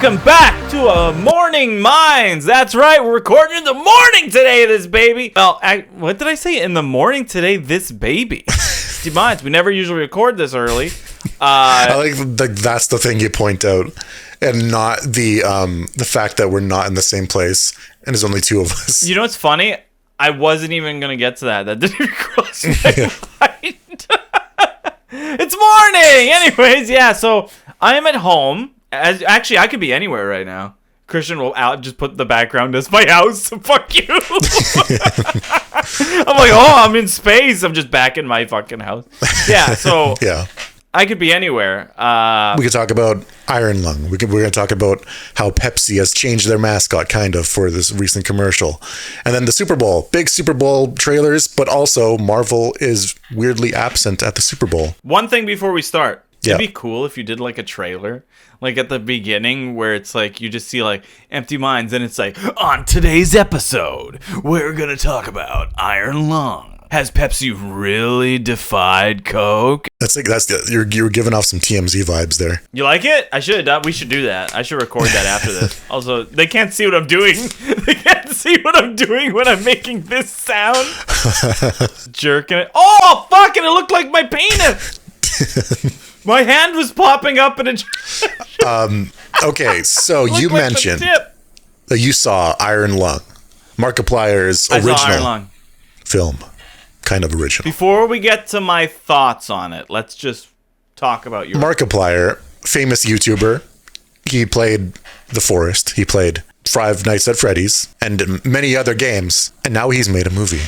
Welcome back to Morning Minds. That's right, we're recording in the morning today, this baby. Well, what did I say? In the morning today, this baby. Minds, we never usually record this early. I like that's the thing you point out, and not the fact that we're not in the same place and there's only two of us. You know what's funny? I wasn't even gonna get to that. That didn't cross my mind. It's morning. Anyways, yeah. So I am at home. Actually, I could be anywhere right now. Christian will just put the background as my house. Fuck you. I'm like, oh, I'm in space. I'm just back in my fucking house. Yeah. So yeah. I could be anywhere. We could talk about Iron Lung. We're going to talk about how Pepsi has changed their mascot, kind of, for this recent commercial. And then the Super Bowl. Big Super Bowl trailers, but also Marvel is weirdly absent at the Super Bowl. One thing before we start. Yeah. It'd be cool if you did like a trailer, like at the beginning where it's like you just see like empty minds and it's like, on today's episode, we're going to talk about Iron Lung. Has Pepsi really defied Coke? You're giving off some TMZ vibes there. You like it? We should do that. I should record that after this. Also, they can't see what I'm doing. They can't see what I'm doing when I'm making this sound. Jerking it. Oh, fucking! It looked like my penis. My hand was popping up in a. Okay, so you like mentioned that you saw Iron Lung, Markiplier's original film. Kind of original. Before we get to my thoughts on it, let's just talk about your Markiplier, famous YouTuber. He played The Forest. He played Five Nights at Freddy's and many other games. And now he's made a movie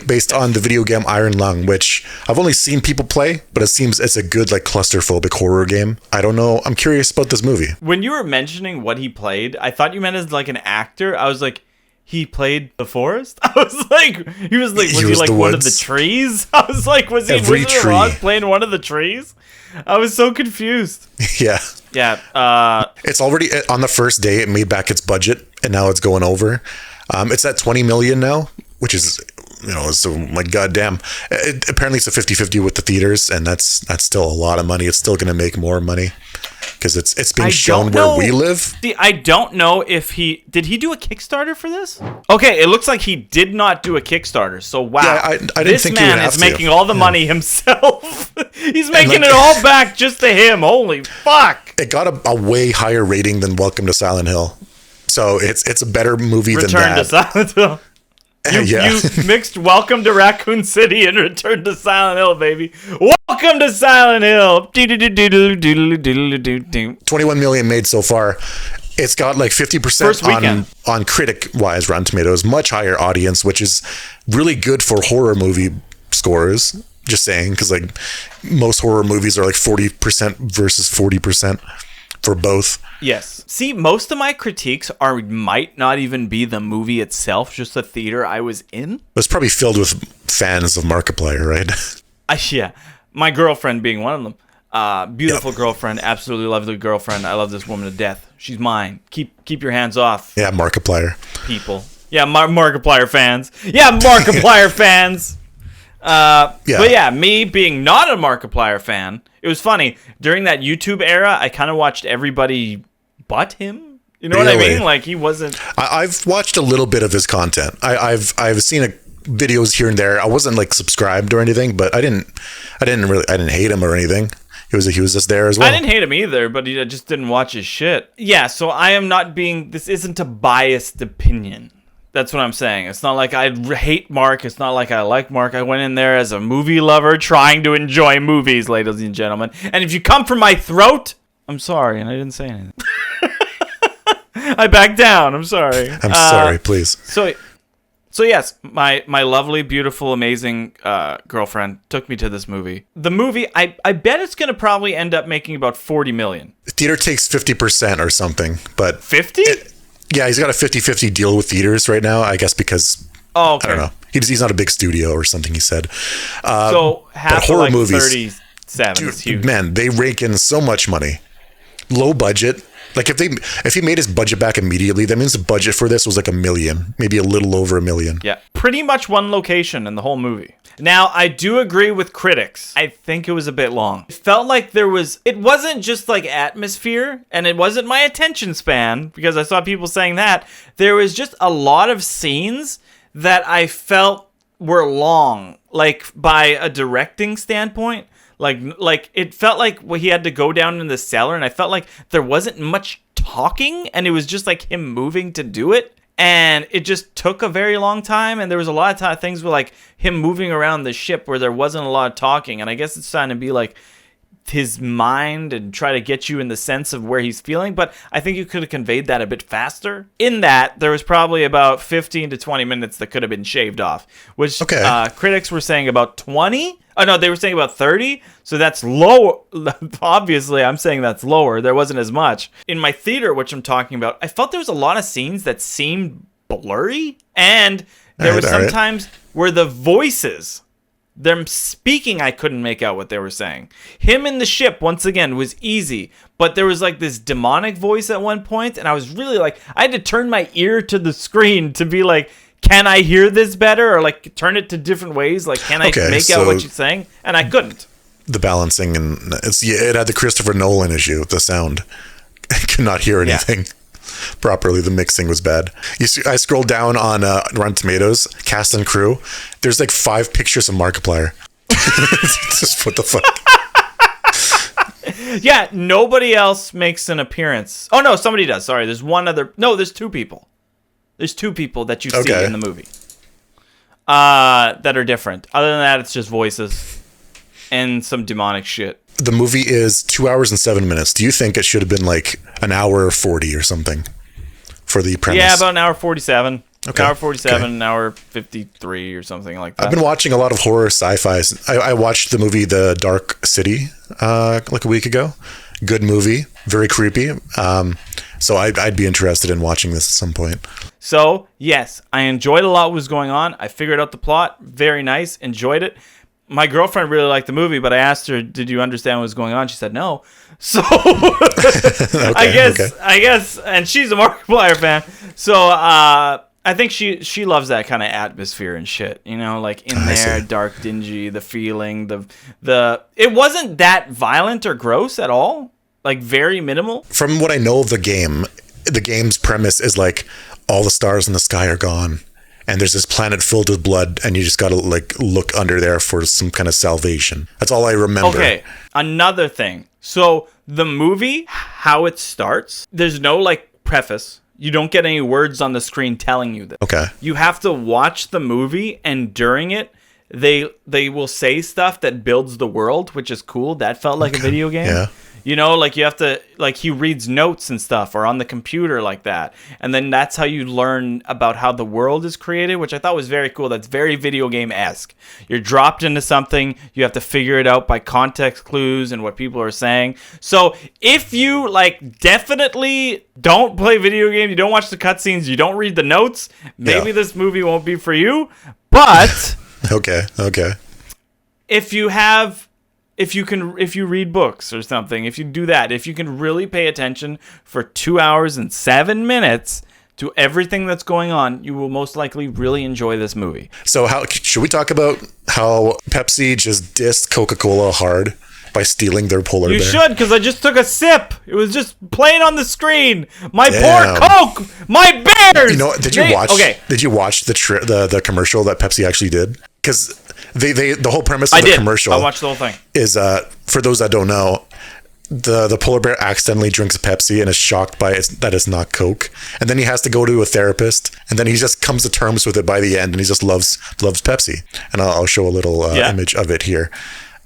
based on the video game Iron Lung, which I've only seen people play, but it seems it's a good like claustrophobic horror game. I don't know. I'm curious about this movie. When you were mentioning what he played, I thought you meant as like an actor. I was like, he played The Forest? I was like, was he like one of the trees? I was like, was he Wizard of Oz playing one of the trees? I was so confused. Yeah. Yeah. It's already, on the first day, it made back its budget, and now it's going over. It's at 20 million now, which is, so like, goddamn. Apparently it's a 50-50 with the theaters, and that's still a lot of money. It's still going to make more money. Because it's being shown where we live. See, I don't know if did he do a Kickstarter for this? Okay, it looks like he did not do a Kickstarter. So wow, yeah, I didn't this think man is making all the money himself. He's making it all back just to him. Holy fuck! It got a way higher rating than Welcome to Silent Hill, so it's a better movie than that. Return to Silent Hill. You mixed Welcome to Raccoon City and Return to Silent Hill, baby. Welcome to Silent Hill. 21 million made so far. It's got like 50% on critic-wise Rotten Tomatoes, much higher audience, which is really good for horror movie scores. Just saying, because like most horror movies are like 40% versus 40%. For both. Yes. See, most of my critiques might not even be the movie itself, just the theater I was in. It was probably filled with fans of Markiplier, right? Yeah. My girlfriend being one of them. Beautiful girlfriend. Absolutely lovely girlfriend. I love this woman to death. She's mine. Keep your hands off. Yeah, Markiplier. People. Yeah, Markiplier fans. Yeah, Markiplier fans. But yeah, me being not a Markiplier fan, it was funny. During that YouTube era, I kind of watched everybody but him. You know what I mean? Like, he wasn't... I've watched a little bit of his content. I've seen videos here and there. I wasn't like subscribed or anything, but I didn't hate him or anything. He was just there as well. I didn't hate him either, but I just didn't watch his shit. Yeah, so I am not being... This isn't a biased opinion. That's what I'm saying. It's not like I hate Mark. It's not like I like Mark. I went in there as a movie lover trying to enjoy movies, ladies and gentlemen. And if you come from my throat, I'm sorry, and I didn't say anything. I backed down. I'm sorry. I'm sorry, please. So yes, my lovely, beautiful, amazing girlfriend took me to this movie. The movie, I bet it's going to probably end up making about 40 million. The theater takes 50% or something, but... 50? Yeah, he's got a 50-50 deal with theaters right now, I guess, because... Oh, okay. I don't know. He's not a big studio or something, he said. So half of like movies, 37 is huge. Man, they rake in so much money. low budget. Like if he made his budget back immediately, that means the budget for this was like $1 million, maybe a little over $1 million. Yeah, pretty much one location in the whole movie. Now, I do agree with critics. I think it was a bit long. It felt like it wasn't just like atmosphere, and it wasn't my attention span, because I saw people saying that. There was just a lot of scenes that I felt were long, like by a directing standpoint. Like it felt like he had to go down in the cellar, and I felt like there wasn't much talking, and it was just like him moving to do it. And it just took a very long time, and there was a lot of things with like him moving around the ship where there wasn't a lot of talking. And I guess it's trying to be like his mind and try to get you in the sense of where he's feeling. But I think you could have conveyed that a bit faster. In that, there was probably about 15 to 20 minutes that could have been shaved off, which critics were saying about 20. Oh, no, they were saying about 30. So that's low. Obviously, I'm saying that's lower. There wasn't as much. In my theater, which I'm talking about, I felt there was a lot of scenes that seemed blurry. And there were sometimes where the voices, them speaking, I couldn't make out what they were saying. Him in the ship, once again, was easy. But there was like this demonic voice at one point, and I was really like, I had to turn my ear to the screen to be like, can I hear this better? Or like turn it to different ways? Like, can I make out what you're saying? And I couldn't. The balancing, and it had the Christopher Nolan issue, the sound. I could not hear anything properly. The mixing was bad. I scrolled down on Rotten Tomatoes, cast and crew. There's like 5 pictures of Markiplier. Just what the fuck? Yeah, nobody else makes an appearance. Oh, no, somebody does. Sorry, there's one other. No, there's 2 people. There's 2 people that you see in the movie that are different. Other than that, it's just voices and some demonic shit. The movie is 2 hours and 7 minutes. Do you think it should have been like an hour 40 or something for the premise? Yeah, about an hour 47. Okay. An hour 47, an hour 53 or something like that. I've been watching a lot of horror sci-fis. I watched the movie The Dark City like a week ago. Good movie. Very creepy. So I'd be interested in watching this at some point. So, yes, I enjoyed a lot what was going on. I figured out the plot. Very nice. Enjoyed it. My girlfriend really liked the movie, but I asked her, did you understand what was going on? She said no. So, I guess, and she's a Markiplier fan. So, I think she loves that kind of atmosphere and shit. You know, like in there, dark, dingy, the feeling, the it wasn't that violent or gross at all. Like very minimal. From what I know of the game's premise is like all the stars in the sky are gone, and there's this planet filled with blood, and you just gotta like look under there for some kind of salvation. That's all I remember. Okay, another thing. So the movie, how it starts, there's no like preface. You don't get any words on the screen telling you this. Okay. You have to watch the movie, and during it, they will say stuff that builds the world, which is cool. That felt like a video game. Yeah. You know, like you have to, like he reads notes and stuff or on the computer like that. And then that's how you learn about how the world is created, which I thought was very cool. That's very video game-esque. You're dropped into something. You have to figure it out by context clues and what people are saying. So if you like definitely don't play video games, you don't watch the cutscenes, you don't read the notes, maybe this movie won't be for you. But Okay. if you read books or something, if you do that, if you can really pay attention for 2 hours and 7 minutes to everything that's going on, you will most likely really enjoy this movie. So should we talk about how Pepsi just dissed Coca-Cola hard by stealing their polar bear? You should, because I just took a sip. It was just playing on the screen. My poor Coke, my bears. You know, did you watch the commercial that Pepsi actually did? Because the whole premise of the commercial, I watched the whole thing, is for those that don't know, the polar bear accidentally drinks Pepsi and is shocked by that it's not Coke, and then he has to go to a therapist, and then he just comes to terms with it by the end, and he just loves Pepsi. And I'll show a little image of it here.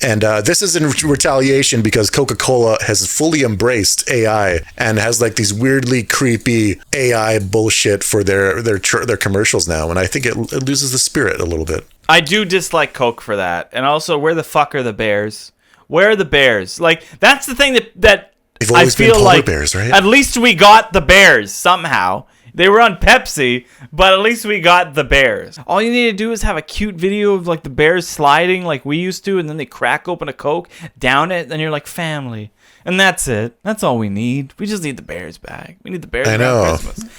And this is in retaliation because Coca-Cola has fully embraced AI and has like these weirdly creepy AI bullshit for their commercials now. And I think it loses the spirit a little bit. I do dislike Coke for that. And also, where the fuck are the bears? Where are the bears? Like, that's the thing that They've always been polar bears, right? At least we got the bears somehow. They were on Pepsi, but at least we got the bears. All you need to do is have a cute video of like the bears sliding like we used to, and then they crack open a Coke, down it, and you're like, family. And that's it. That's all we need. We just need the bears back. We need the bears I around know. Christmas.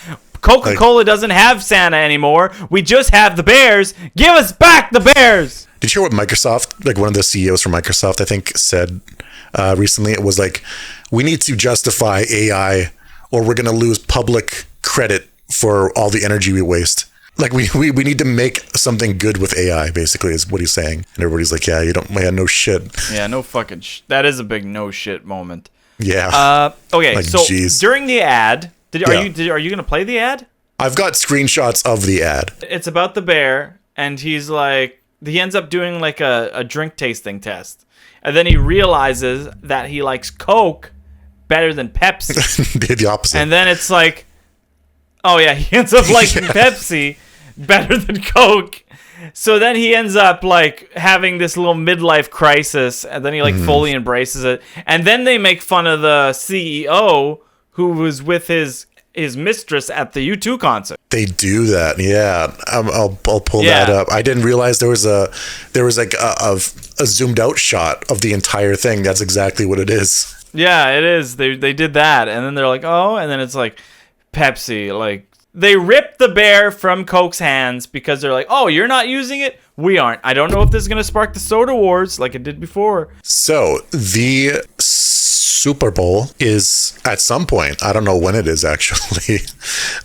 Coca-Cola doesn't have Santa anymore. We just have the bears. Give us back the bears. Did you hear what Microsoft, like one of the CEOs from Microsoft, I think, said recently? It was like, we need to justify AI or we're going to lose public credit for all the energy we waste. Like we need to make something good with AI, basically, is what he's saying. And everybody's like, yeah, no shit. Yeah, no fucking that is a big no shit moment. Yeah. Okay, like, so geez. during the ad, are you going to play the ad? I've got screenshots of the ad. It's about the bear, and he ends up doing like a drink tasting test. And then he realizes that he likes Coke better than Pepsi. Did the opposite. And then it's like, oh yeah, he ends up liking Pepsi better than Coke. So then he ends up like having this little midlife crisis, and then he like fully embraces it. And then they make fun of the CEO who was with his mistress at the U2 concert. They do that, yeah. I'll pull that up. I didn't realize there was like a zoomed out shot of the entire thing. That's exactly what it is. Yeah, it is. They did that, and then they're like, oh, and then it's like Pepsi. Like they ripped the bear from Coke's hands because they're like, oh, you're not using it, we aren't. I don't know if this is gonna spark the soda wars like it did before. So the Super Bowl is at some point. I don't know when it is actually,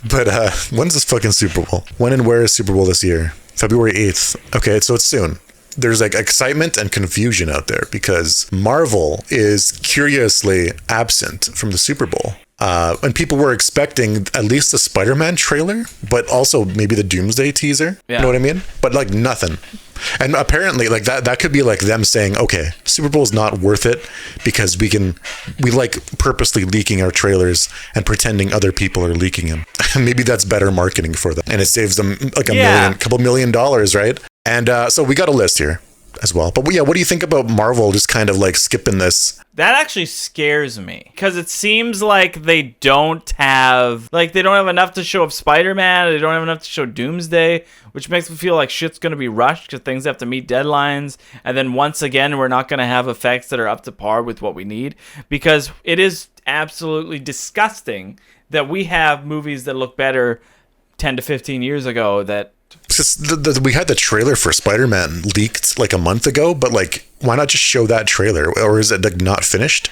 but when's this fucking Super Bowl? When and where is Super Bowl this year? February 8th. Okay, so it's soon. There's like excitement and confusion out there because Marvel is curiously absent from the Super Bowl. And people were expecting at least the Spider-Man trailer, but also maybe the Doomsday teaser. Yeah. You know what I mean? But like nothing. And apparently like that could be like them saying, okay, Super Bowl is not worth it because we like purposely leaking our trailers and pretending other people are leaking them. Maybe that's better marketing for them. And it saves them like couple $1 million, right? And so we got a list here as well. But yeah, what do you think about Marvel just kind of like skipping this? That actually scares me because it seems like they don't have enough to show of Spider-Man. They don't have enough to show Doomsday, which makes me feel like shit's going to be rushed because things have to meet deadlines. And then once again, we're not going to have effects that are up to par with what we need because it is absolutely disgusting that we have movies that look better 10 to 15 years ago that just we had the trailer for Spider-Man leaked like a month ago, but like why not just show that trailer? Or is it like not finished?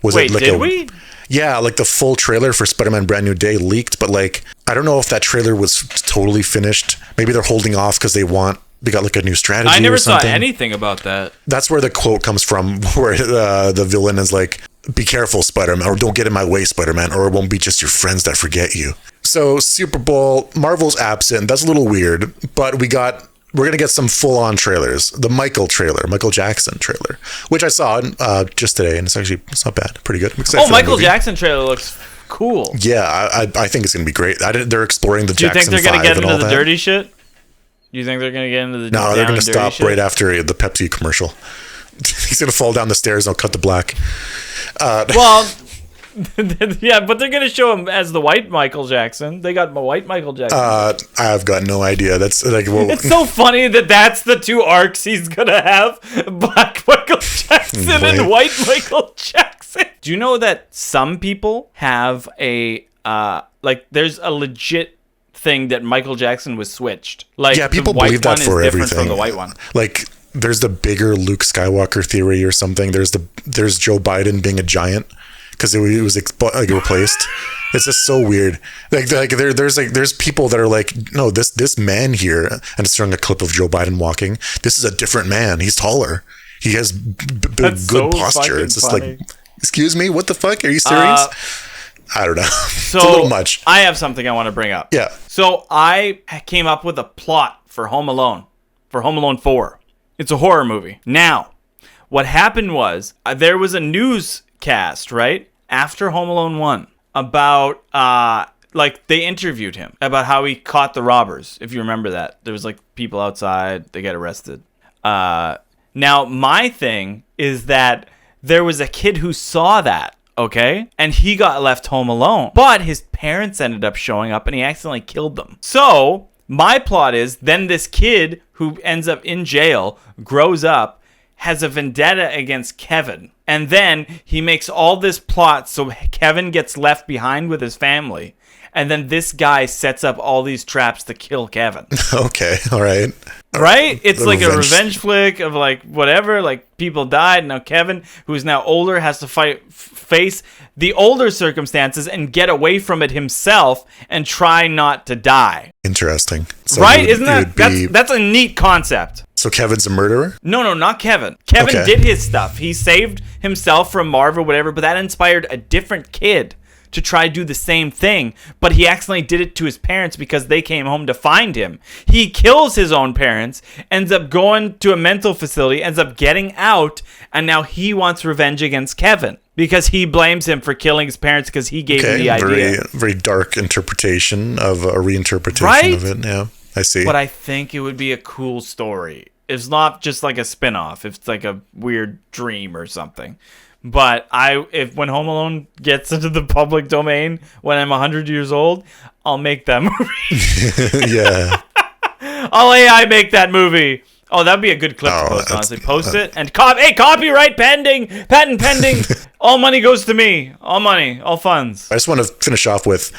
Wait, did we? Yeah, like the full trailer for Spider-Man Brand New Day leaked, but like I don't know if that trailer was totally finished. Maybe they're holding off because they got like a new strategy. I never or something. saw anything about that. That's where the quote comes from, where the villain is like, "Be careful, Spider-Man, or don't get in my way, Spider-Man, or it won't be just your friends that forget you." So Super Bowl, Marvel's absent. That's a little weird, but we're gonna get some full-on trailers. The Michael Jackson trailer, which I saw just today, and it's not bad, pretty good. I'm excited for that Michael movie. Jackson trailer looks cool. Yeah, I think it's gonna be great. They're exploring the Do you Jackson think they're gonna 5 get and all into the that. dirty shit? You think they're gonna get into the No, they're gonna stop shit? right after the Pepsi commercial. He's gonna fall down the stairs and they'll cut to black. Well, yeah, but they're gonna show him as the white Michael Jackson. They got white Michael Jackson. I've got no idea. That's like, well, it's so funny that's the two arcs he's gonna have: black Michael Jackson and white Michael Jackson. Do you know that some people have there's a legit thing that Michael Jackson was switched? Like, yeah, people the white believe that one for is different everything. from the white one. Like, there's the bigger Luke Skywalker theory or something. There's Joe Biden being a giant because it was like replaced. It's just so weird. There's people that are like, no, this man here, and it's showing a clip of Joe Biden walking. This is a different man. He's taller. He has good so posture. It's just funny. like, excuse me, what the fuck? Are you serious? I don't know. So it's a little much. I have something I want to bring up. Yeah. So I came up with a plot for Home Alone 4. It's a horror movie. Now, what happened was there was a newscast, right, after Home Alone 1 about, they interviewed him about how he caught the robbers, if you remember that. There was, people outside, they get arrested. Now, my thing is that there was a kid who saw that, okay? And he got left home alone. But his parents ended up showing up and he accidentally killed them. So my plot is then this kid who ends up in jail grows up, has a vendetta against Kevin. And then he makes all this plot so Kevin gets left behind with his family. And then this guy sets up all these traps to kill Kevin. Okay, all right. Right? It's The like a revenge- revenge flick of like whatever, like people died. Now Kevin, who's now older, has to face the older circumstances and get away from it himself and try not to die. Interesting. So Right? he Isn't that that's a neat concept? So Kevin's a murderer? No, not Kevin. Kevin Okay. did his stuff. He saved himself from Marv or whatever, but that inspired a different kid to try to do the same thing, but he accidentally did it to his parents because they came home to find him. He kills his own parents, ends up going to a mental facility, ends up getting out, and now he wants revenge against Kevin because he blames him for killing his parents because he gave him the idea. Very dark interpretation of a reinterpretation Right? of it. Yeah, I see. But I think it would be a cool story. It's not just like a spin-off. It's like a weird dream or something. But if when Home Alone gets into the public domain when I'm 100 years old, I'll make that movie. Yeah. I'll AI make that movie. Oh, that'd be a good clip to post, honestly. Post it and copyright pending, patent pending. All money goes to me. All money, all funds. I just want to finish off with,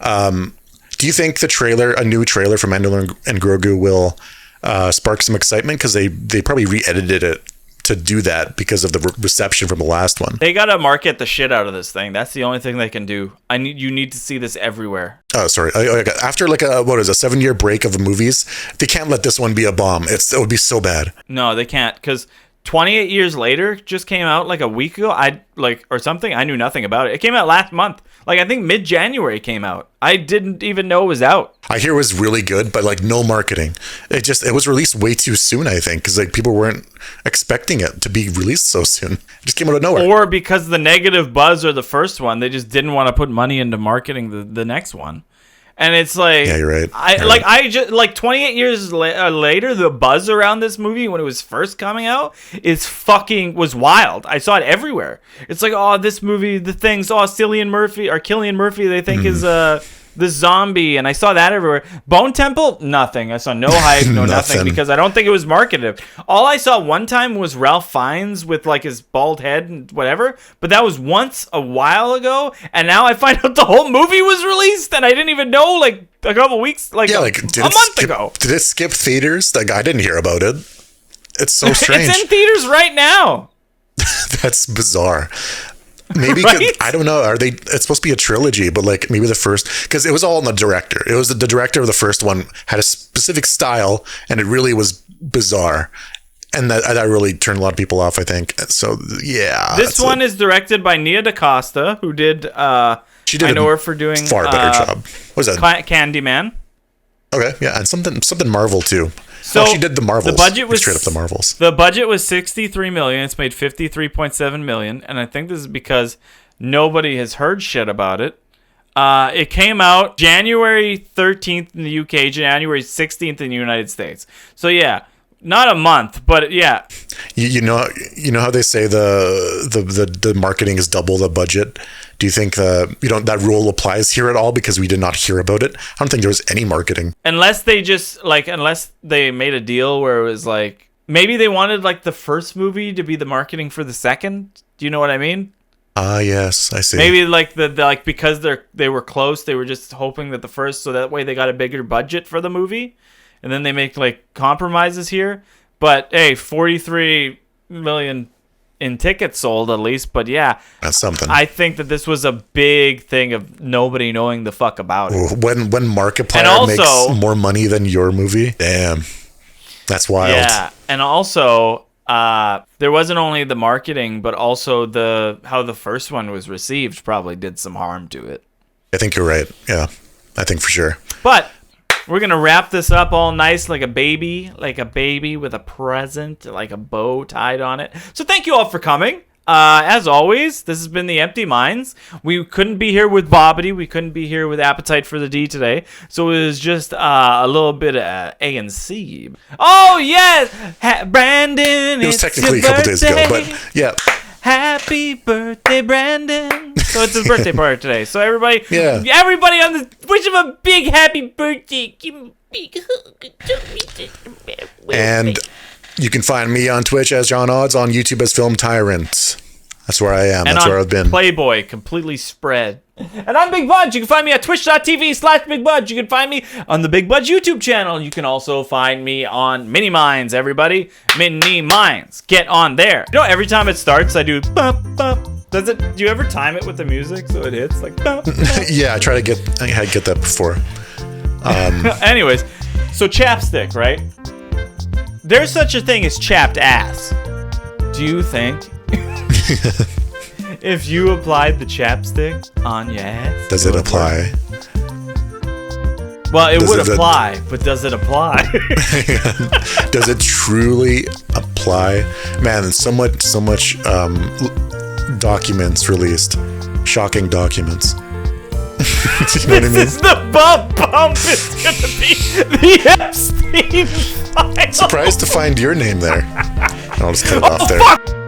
do you think a new trailer for Mandalorian and Grogu will spark some excitement? Because they probably re-edited it to do that because of the reception from the last one. They gotta market the shit out of this thing. That's the only thing they can do. You need to see this everywhere. Oh, sorry. After like a 7-year break of the movies, they can't let this one be a bomb. It would be so bad. No, they can't, because 28 years later just came out like a week ago. Or something. I knew nothing about it. It came out last month. Like I think mid-January it came out. I didn't even know it was out. I hear it was really good, but like no marketing. It was released way too soon, I think, because like people weren't expecting it to be released so soon. It just came out of nowhere. Or because the negative buzz or the first one, they just didn't want to put money into marketing the next one. And it's like, yeah, you're right. I just like 28 years later, the buzz around this movie when it was first coming out was wild. I saw it everywhere. It's like, oh, this movie, the things, Cillian Murphy, they think is the zombie, and I saw that everywhere. Bone Temple, nothing. I saw no hype, no nothing, because I don't think it was marketed. All I saw one time was Ralph Fiennes with like his bald head and whatever, but that was once a while ago, and now I find out the whole movie was released, and I didn't even know like a couple weeks, like a month ago. Did it skip theaters? Like I didn't hear about it. It's so strange. It's in theaters right now. That's bizarre. Maybe Right? I don't know. It's supposed to be a trilogy, but like maybe the first, because it was all on the director. It was the director of the first one had a specific style, and it really was bizarre, and that really turned a lot of people off, I think. So yeah, this one is directed by Nia DaCosta, who did. She did. I know her for doing far better job. What was that? Candyman. Okay, yeah, and something Marvel too. So she did the Marvels. The budget was straight up the Marvels. The budget was $63 million. It's made $53.7 million, and I think this is because nobody has heard shit about it. It came out January 13th in the UK, January 16th in the United States. So yeah, not a month, but yeah. You know how they say the marketing is double the budget. Do you think that rule applies here at all, because we did not hear about it? I don't think there was any marketing. Unless they made a deal where it was like, maybe they wanted like the first movie to be the marketing for the second. Do you know what I mean? Yes, I see. Maybe like because they were close, they were just hoping that the first, so that way they got a bigger budget for the movie, and then they make like compromises here. But hey, 43 million in tickets sold at least. But yeah, that's something. I think that this was a big thing of nobody knowing the fuck about it. When Markiplier makes more money than your movie, damn, that's wild. Yeah, and also there wasn't only the marketing, but also how the first one was received probably did some harm to it. I think you're right. Yeah, I think for sure. But we're going to wrap this up all nice like a baby with a present, like a bow tied on it. So thank you all for coming. As always, this has been The Empty Minds. We couldn't be here with Bobbity. We couldn't be here with Appetite for the D today. So it was just a little bit of A and C. Oh, yes! Brandon, it was technically a couple days ago, but yeah. Happy birthday, Brandon. So it's his birthday party today. So everybody wish him a big happy birthday. Give him a big hug. And You can find me on Twitch as John Odds, on YouTube as Film Tyrant. That's where I am. And That's on where I've been. Playboy, completely spread. And I'm Big Budge. You can find me at twitch.tv/Big Budge. You can find me on the Big Budge YouTube channel. You can also find me on Mini Minds, everybody. Mini Minds. Get on there. You know, every time it starts, I do bump, bump. Do you ever time it with the music so it hits like bump, bump? Yeah, I had to get that before. Anyways, so chapstick, right? There's such a thing as chapped ass. Do you think if you applied the chapstick on your ass, does it apply? Well, it would apply, but does it apply? Does it truly apply? Man, there's so much documents released. Shocking documents. You know what I mean? This is the bump. It's gonna be the Epstein file. Surprised to find your name there. I'll just cut it off there. Fuck!